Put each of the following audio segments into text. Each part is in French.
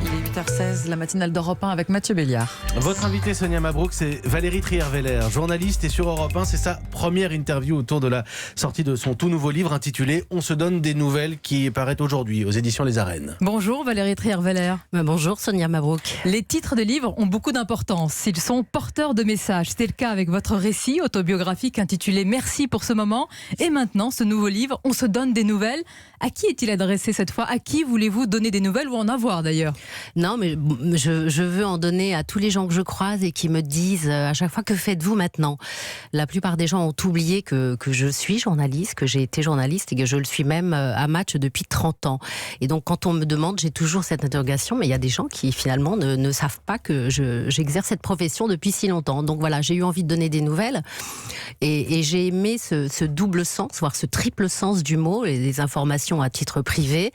Il est 8h16, la matinale d'Europe 1 avec Mathieu Béliard. Votre invitée Sonia Mabrouk, c'est Valérie Trierweiler, journaliste, et sur Europe 1, c'est sa première interview autour de la sortie de son tout nouveau livre intitulé « On se donne des nouvelles » qui paraît aujourd'hui aux éditions Les Arènes. Bonjour Valérie Trierweiler. Bonjour Sonia Mabrouk. Les titres des livres ont beaucoup d'importance. Ils sont porteurs de messages. C'était le cas avec votre récit autobiographique intitulé « Merci pour ce moment ». Et maintenant, ce nouveau livre « On se donne des nouvelles ». À qui est-il adressé cette fois ? À qui voulez-vous donner des nouvelles ou en avoir d'ailleurs ? Non, mais je veux en donner à tous les gens que je croise et qui me disent à chaque fois: que faites-vous maintenant ? La plupart des gens ont oublié que je suis journaliste, que j'ai été journaliste et que je le suis même à Match depuis 30 ans. Et donc quand on me demande, j'ai toujours cette interrogation, mais il y a des gens qui finalement ne savent pas que j'exerce cette profession depuis si longtemps. Donc voilà, j'ai eu envie de donner des nouvelles et j'ai aimé ce double sens, voire ce triple sens du mot, les informations à titre privé,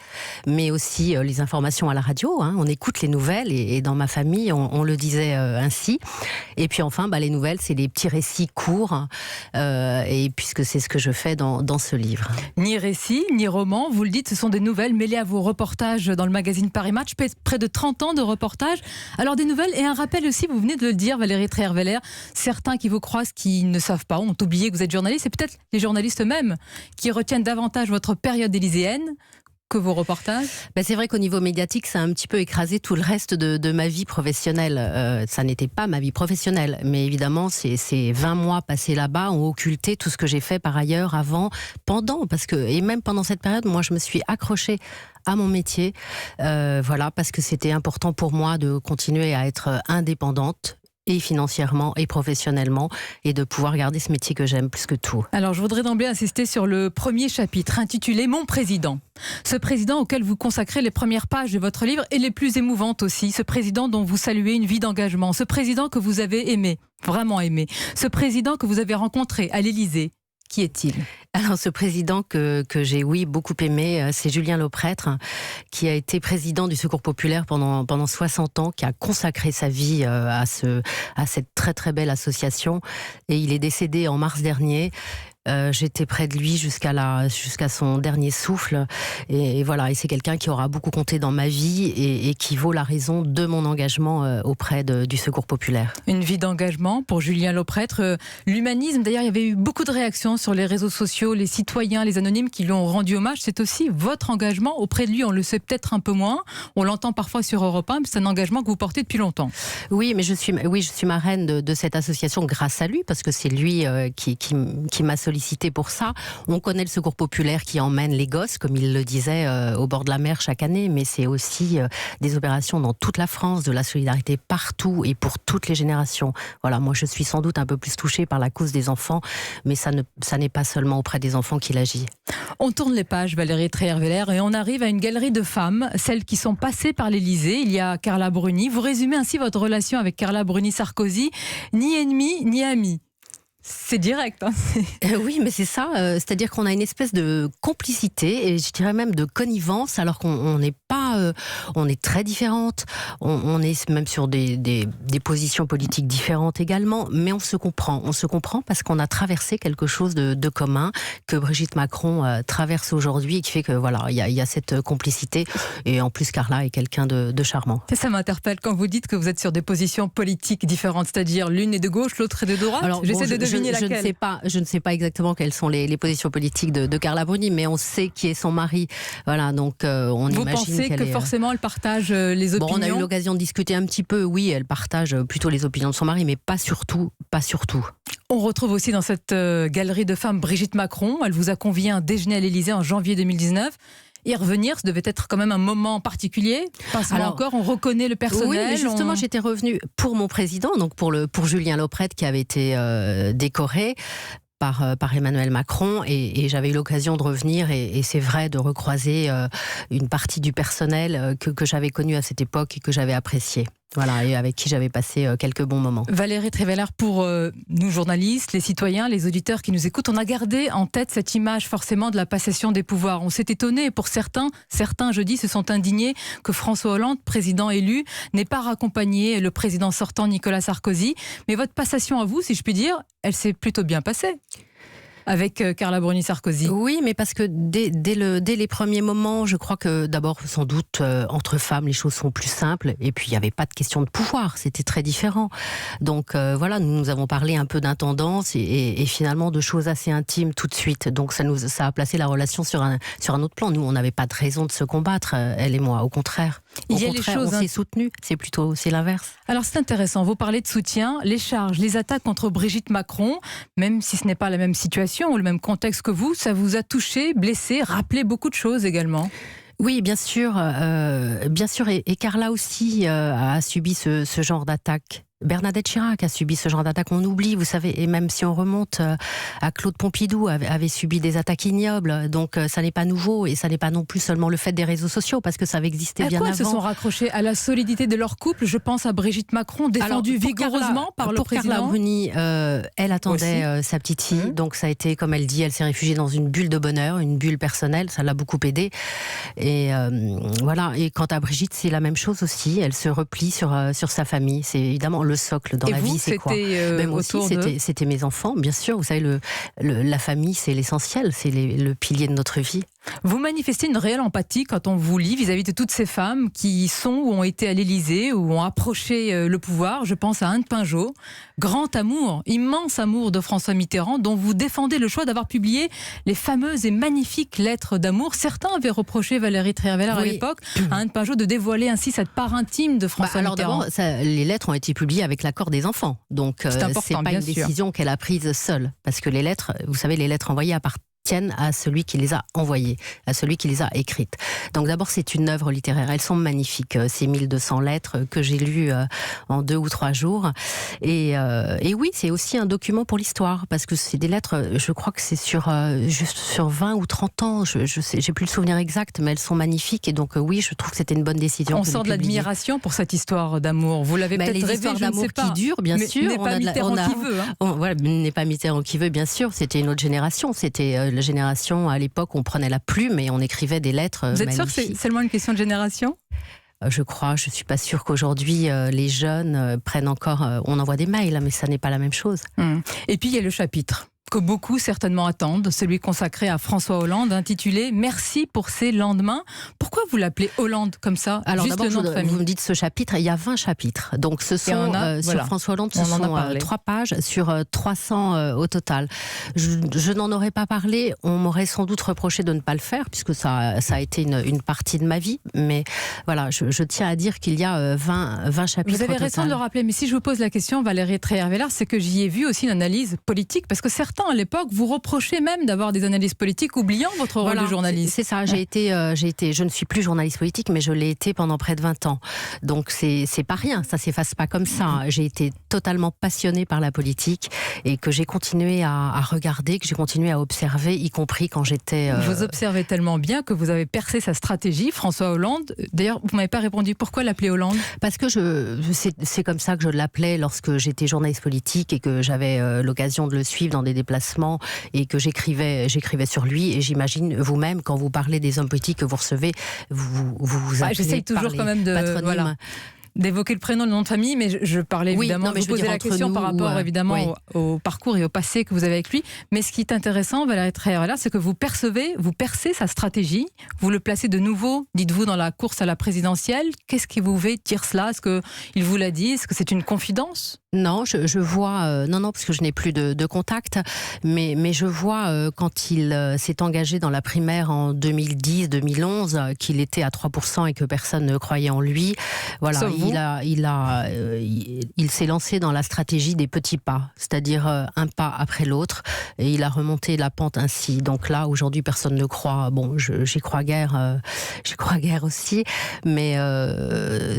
mais aussi les informations à la radio. On écoute les nouvelles et dans ma famille, on le disait ainsi. Et puis enfin, les nouvelles, c'est des petits récits courts, et puisque c'est ce que je fais dans ce livre. Ni récit, ni roman, vous le dites, ce sont des nouvelles mêlées à vos reportages dans le magazine Paris Match, près de 30 ans de reportages. Alors des nouvelles et un rappel aussi, vous venez de le dire Valérie Trierweiler, certains qui vous croisent qui ne savent pas, ont oublié que vous êtes journaliste, et peut-être les journalistes eux-mêmes qui retiennent davantage votre période élyséenne que vos reportages. C'est vrai qu'au niveau médiatique, ça a un petit peu écrasé tout le reste de ma vie professionnelle. Ça n'était pas ma vie professionnelle, mais évidemment, ces 20 mois passés là-bas ont occulté tout ce que j'ai fait par ailleurs, avant, pendant, et même pendant cette période, moi, je me suis accrochée à mon métier, parce que c'était important pour moi de continuer à être indépendante, et financièrement et professionnellement, et de pouvoir garder ce métier que j'aime plus que tout. Alors je voudrais d'emblée insister sur le premier chapitre intitulé « Mon président ». Ce président auquel vous consacrez les premières pages de votre livre et les plus émouvantes aussi. Ce président dont vous saluez une vie d'engagement. Ce président que vous avez aimé, vraiment aimé. Ce président que vous avez rencontré à l'Élysée. Qui est-il ? Alors ce président que j'ai beaucoup aimé, c'est Julien Lauprêtre, qui a été président du Secours populaire pendant 60 ans, qui a consacré sa vie à cette très très belle association, et il est décédé en mars dernier. J'étais près de lui jusqu'à son dernier souffle, et voilà, et c'est quelqu'un qui aura beaucoup compté dans ma vie et qui vaut la raison de mon engagement auprès du Secours populaire. Une vie d'engagement pour Julien Lauprêtre, l'humanisme. D'ailleurs, il y avait eu beaucoup de réactions sur les réseaux sociaux, les citoyens, les anonymes qui lui ont rendu hommage. C'est aussi votre engagement auprès de lui. On le sait peut-être un peu moins, on l'entend parfois sur Europe 1, mais c'est un engagement que vous portez depuis longtemps. Oui, mais je suis marraine de cette association grâce à lui, parce que c'est lui qui m'a sollicité pour ça. On connaît le Secours populaire qui emmène les gosses, comme il le disait, au bord de la mer chaque année, mais c'est aussi des opérations dans toute la France, de la solidarité partout et pour toutes les générations. Voilà, moi je suis sans doute un peu plus touchée par la cause des enfants, mais ça n'est pas seulement auprès des enfants qu'il agit. On tourne les pages, Valérie Trierweiler, et on arrive à une galerie de femmes, celles qui sont passées par l'Élysée. Il y a Carla Bruni. Vous résumez ainsi votre relation avec Carla Bruni-Sarkozy, ni ennemie ni amie. C'est direct. Oui, mais c'est ça. C'est-à-dire qu'on a une espèce de complicité, et je dirais même de connivence, alors qu'on n'est pas... on est très différentes. On est même sur des positions politiques différentes également, mais on se comprend. On se comprend parce qu'on a traversé quelque chose de commun que Brigitte Macron traverse aujourd'hui, et qui fait que voilà, il y a cette complicité. Et en plus, Carla est quelqu'un de charmant. Et ça m'interpelle quand vous dites que vous êtes sur des positions politiques différentes, c'est-à-dire l'une est de gauche, l'autre est de droite. Alors, j'essaie de deviner je ne sais pas exactement quelles sont les positions politiques de Carla Bruni, mais on sait qui est son mari. Voilà, donc on Vous imagine pensez que forcément elle partage les opinions ? On a eu l'occasion de discuter un petit peu. Oui, elle partage plutôt les opinions de son mari, mais pas surtout. On retrouve aussi dans cette galerie de femmes Brigitte Macron. Elle vous a convié à un déjeuner à l'Élysée en janvier 2019. Y revenir, ça devait être quand même un moment particulier. Alors encore, on reconnaît le personnel. Oui, mais justement, j'étais revenue pour mon président, donc pour Julien Lauprêtre, qui avait été décoré par Emmanuel Macron, et j'avais eu l'occasion de revenir, et c'est vrai, de recroiser une partie du personnel que j'avais connu à cette époque et que j'avais apprécié. Voilà, et avec qui j'avais passé quelques bons moments. Valérie Trierweiler, pour nous journalistes, les citoyens, les auditeurs qui nous écoutent, on a gardé en tête cette image forcément de la passation des pouvoirs. On s'est étonné, et pour certains jeudi se sont indignés que François Hollande, président élu, n'ait pas raccompagné le président sortant Nicolas Sarkozy. Mais votre passation à vous, si je puis dire, elle s'est plutôt bien passée. avec Carla Bruni-Sarkozy. Oui, mais parce que dès les premiers moments, je crois que d'abord, sans doute, entre femmes, les choses sont plus simples. Et puis, il n'y avait pas de question de pouvoir. C'était très différent. Donc, voilà, nous avons parlé un peu d'intendance et finalement de choses assez intimes tout de suite. Donc, ça a placé la relation sur un autre plan. Nous, on n'avait pas de raison de se combattre, elle et moi. Au contraire. Il y a les choses, on s'est soutenus. C'est l'inverse. Alors, c'est intéressant. Vous parlez de soutien. Les charges, les attaques contre Brigitte Macron, même si ce n'est pas la même situation ou le même contexte que vous, ça vous a touché, blessé, rappelé beaucoup de choses également. Oui, bien sûr, et Carla aussi a subi ce genre d'attaque. Bernadette Chirac a subi ce genre d'attaque, on oublie, vous savez, et même si on remonte à Claude Pompidou, avait subi des attaques ignobles, donc ça n'est pas nouveau, et ça n'est pas non plus seulement le fait des réseaux sociaux, parce que ça avait existé bien avant. Elles se sont raccrochées à la solidité de leur couple, je pense à Brigitte Macron, défendue vigoureusement par le président. Carla Bruni, elle attendait sa petite fille, donc ça a été, comme elle dit, elle s'est réfugiée dans une bulle de bonheur, une bulle personnelle, ça l'a beaucoup aidée, et voilà, et quant à Brigitte, c'est la même chose aussi, elle se replie sur sa famille, c'est évidemment le socle dans la vie, c'est quoi ? Même aussi, c'était mes enfants, bien sûr. Vous savez, la famille, c'est l'essentiel, c'est le pilier de notre vie. Vous manifestez une réelle empathie quand on vous lit vis-à-vis de toutes ces femmes qui sont ou ont été à l'Élysée ou ont approché le pouvoir. Je pense à Anne Pinjot, grand amour, immense amour de François Mitterrand, dont vous défendez le choix d'avoir publié les fameuses et magnifiques lettres d'amour. Certains avaient reproché, Valérie Trierweiler à l'époque, à Anne Pinjot de dévoiler ainsi cette part intime de François Mitterrand. Alors d'abord, les lettres ont été publiées avec l'accord des enfants, donc c'est pas une décision qu'elle a prise seule, parce que les lettres, vous savez, les lettres envoyées appartiennent à celui qui les a envoyées, à celui qui les a écrites. Donc d'abord, c'est une œuvre littéraire. Elles sont magnifiques, ces 1200 lettres que j'ai lues en 2 ou 3 jours. Et oui, c'est aussi un document pour l'histoire, parce que c'est des lettres, je crois que c'est sur 20 ou 30 ans, je sais, j'ai plus le souvenir exact, mais elles sont magnifiques. Et donc oui, je trouve que c'était une bonne décision. On sort de l'admiration pour cette histoire d'amour. Vous l'avez peut-être rêvé, histoires d'amour qui durent, bien sûr. N'est pas Mitterrand qui veut. Voilà, n'est pas Mitterrand qui veut, bien sûr. C'était une autre génération. C'était la génération, à l'époque, on prenait la plume et on écrivait des lettres magnifiques. Vous êtes sûr que c'est seulement une question de génération ? Je crois, je ne suis pas sûre qu'aujourd'hui, les jeunes prennent encore... on envoie des mails, mais ça n'est pas la même chose. Et puis, il y a le chapitre que beaucoup certainement attendent, celui consacré à François Hollande, intitulé « Merci pour ces lendemains ». Pourquoi vous l'appelez Hollande comme ça ? Alors juste le nom de famille. Vous me dites ce chapitre, il y a 20 chapitres. Donc ce sont, sur François Hollande, ce sont 3 pages sur 300 au total. Je n'en aurais pas parlé, on m'aurait sans doute reproché de ne pas le faire, puisque ça a été une partie de ma vie. Mais voilà, je tiens à dire qu'il y a 20 chapitres. Vous avez raison de le rappeler, mais si je vous pose la question, Valérie Trierweiler, c'est que j'y ai vu aussi une analyse politique, parce que certains à l'époque vous reprochez même d'avoir des analyses politiques, oubliant votre rôle de journaliste. C'est ça, je ne suis plus journaliste politique, mais je l'ai été pendant près de 20 ans. Donc c'est pas rien, ça s'efface pas comme ça. J'ai été totalement passionnée par la politique et que j'ai continué à regarder, que j'ai continué à observer, y compris quand j'étais... Vous observez tellement bien que vous avez percé sa stratégie, François Hollande. D'ailleurs, vous m'avez pas répondu, pourquoi l'appeler Hollande ? Parce que c'est comme ça que je l'appelais lorsque j'étais journaliste politique et que j'avais l'occasion de le suivre dans des déplacements et que j'écrivais sur lui. Et j'imagine vous-même, quand vous parlez des hommes politiques que vous recevez, vous appelez j'essaye toujours quand même d'évoquer le prénom, le nom de famille, mais je parlais évidemment, je posais la question par rapport évidemment au parcours et au passé que vous avez avec lui. Mais ce qui est intéressant, Valérie Trierweiler, c'est que vous percez sa stratégie, vous le placez de nouveau, dites-vous, dans la course à la présidentielle. Qu'est-ce qui vous fait dire cela ? Est-ce qu'il vous l'a dit ? Est-ce que c'est une confidence ? Non, je vois, non, parce que je n'ai plus de contact, mais je vois quand il s'est engagé dans la primaire en 2010-2011, qu'il était à 3% et que personne ne croyait en lui. Voilà, il s'est lancé dans la stratégie des petits pas, c'est-à-dire un pas après l'autre, et il a remonté la pente ainsi. Donc là, aujourd'hui, personne ne croit. Bon, j'y crois guère aussi, mais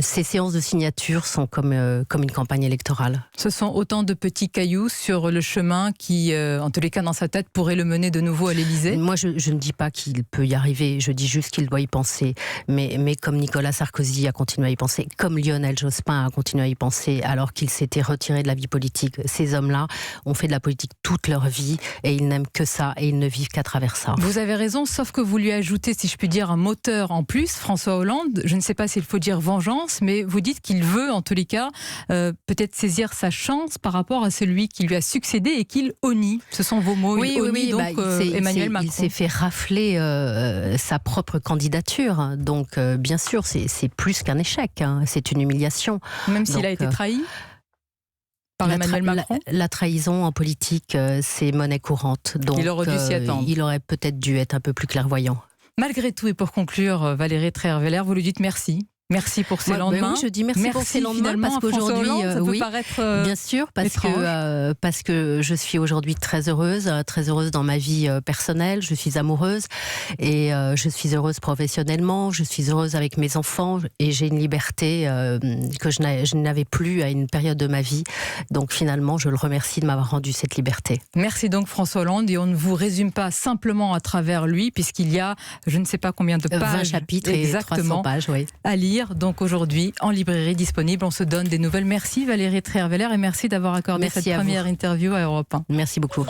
ces séances de signature sont comme une campagne électorale. Ce sont autant de petits cailloux sur le chemin qui, en tous les cas dans sa tête, pourraient le mener de nouveau à l'Élysée. Moi, je ne dis pas qu'il peut y arriver, je dis juste qu'il doit y penser. Mais comme Nicolas Sarkozy a continué à y penser, comme Lionel Jospin a continué à y penser alors qu'il s'était retiré de la vie politique, ces hommes-là ont fait de la politique toute leur vie et ils n'aiment que ça et ils ne vivent qu'à travers ça. Vous avez raison, sauf que vous lui ajoutez, si je puis dire, un moteur en plus, François Hollande. Je ne sais pas s'il faut dire vengeance, mais vous dites qu'il veut, en tous les cas, peut-être saisir sa chance par rapport à celui qui lui a succédé et qu'il honnie. Ce sont vos mots. Oui, il honnie donc Emmanuel Macron. Il s'est fait rafler sa propre candidature. Donc, bien sûr, c'est plus qu'un échec. Hein. C'est une humiliation. Même s'il a été trahi par Emmanuel Macron. La trahison en politique, c'est monnaie courante. Donc, il aurait dû s'y attendre. Il aurait peut-être dû être un peu plus clairvoyant. Malgré tout, et pour conclure, Valérie Trierweiler, vous lui dites merci. Merci pour ces lendemains. Oui, je dis merci pour ces lendemains parce qu'aujourd'hui, ça peut paraître bien sûr, parce que je suis aujourd'hui très heureuse dans ma vie personnelle. Je suis amoureuse et je suis heureuse professionnellement. Je suis heureuse avec mes enfants et j'ai une liberté que je n'avais plus à une période de ma vie. Donc finalement, je le remercie de m'avoir rendu cette liberté. Merci donc François Hollande, et on ne vous résume pas simplement à travers lui, puisqu'il y a je ne sais pas combien de pages, 20 chapitres et 300 pages, oui. À lire. Donc aujourd'hui, en librairie disponible, on se donne des nouvelles. Merci Valérie Trierweiler et merci d'avoir accordé cette première interview à Europe 1. Merci beaucoup.